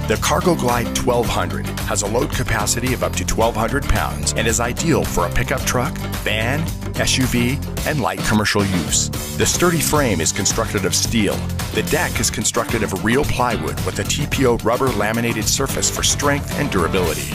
The CargoGlide 1200 has a load capacity of up to 1,200 pounds and is ideal for a pickup truck, van, SUV, and light commercial use. The sturdy frame is constructed of steel. The deck is constructed of real plywood with a TPO rubber laminated surface for strength and durability.